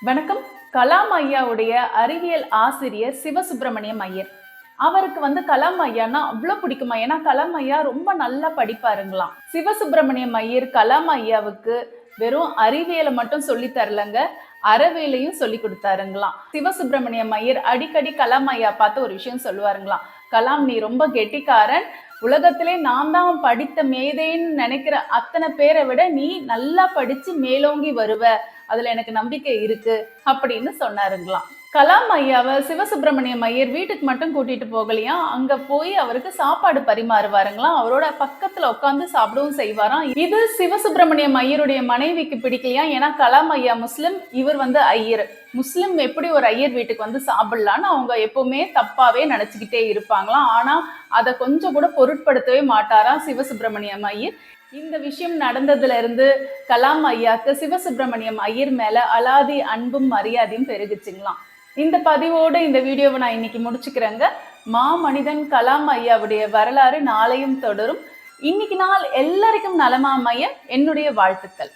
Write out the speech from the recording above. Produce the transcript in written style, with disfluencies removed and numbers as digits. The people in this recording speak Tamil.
வணக்கம். கலாம் ஐயாவுடைய அறிவியல் ஆசிரியர் சிவசுப்பிரமணியம் ஐயர். அவருக்கு கலாம் ஐயான்னா அவ்வளோ பிடிக்குமா. ஏன்னா கலாம் ஐயா ரொம்ப நல்லா படிப்பாருங்களாம். சிவசுப்பிரமணியம் ஐயர் கலாம் ஐயாவுக்கு வெறும் அறிவியலை மட்டும் சொல்லி தரலங்க, அறவியலையும் சொல்லி கொடுத்தாருங்களாம். சிவசுப்பிரமணியம் ஐயர் அடிக்கடி கலாம் ஐயா பார்த்து ஒரு விஷயம் சொல்லுவாருங்களாம். கலாம், நீ ரொம்ப கெட்டிக்காரன், உலகத்திலே நான் தான் படித்த மேதைன்னு நினைக்கிற அத்தனை பேரை விட நீ நல்லா படிச்சு மேலோங்கி வருவ, அதுல எனக்கு நம்பிக்கை இருக்கு அப்படின்னு சொன்னாருங்களாம். கலாம் ஐயாவை சிவசுப்பிரமணியம் ஐயர் வீட்டுக்கு மட்டும் கூட்டிட்டு போகலையா, அங்க போய் அவருக்கு சாப்பாடு பரிமாறுவாருங்களாம். அவரோட பக்கத்துல உட்காந்து சாப்பிடவும் செய்வாராம். இது சிவசுப்பிரமணியம் ஐயருடைய மனைவிக்கு பிடிக்கலையா. ஏன்னா கலாம் ஐயா முஸ்லிம், இவர் ஐயர். முஸ்லிம் எப்படி ஒரு ஐயர் வீட்டுக்கு சாப்பிடலான்னு அவங்க எப்பவுமே தப்பாவே நினைச்சுக்கிட்டே இருப்பாங்களாம். ஆனா அதை கொஞ்சம் கூட பொருட்படுத்தவே மாட்டாராம் சிவசுப்பிரமணியம் ஐயர். இந்த விஷயம் நடந்ததுல இருந்து கலாம் ஐயாக்கு சிவசுப்பிரமணியம் ஐயர் மேல அலாதி அன்பும் மரியாதையும் பெருகுச்சுங்களாம். இந்த பதிவோடு இந்த வீடியோவை நான் இன்னைக்கு முடிச்சுக்கிறேங்க. மாமனிதன் கலாம் ஐயாவுடைய வரலாறு நாளையும் தொடரும். இன்னைக்கு நாள் எல்லாருக்கும் நலமா அமைய என்னுடைய வாழ்த்துக்கள்.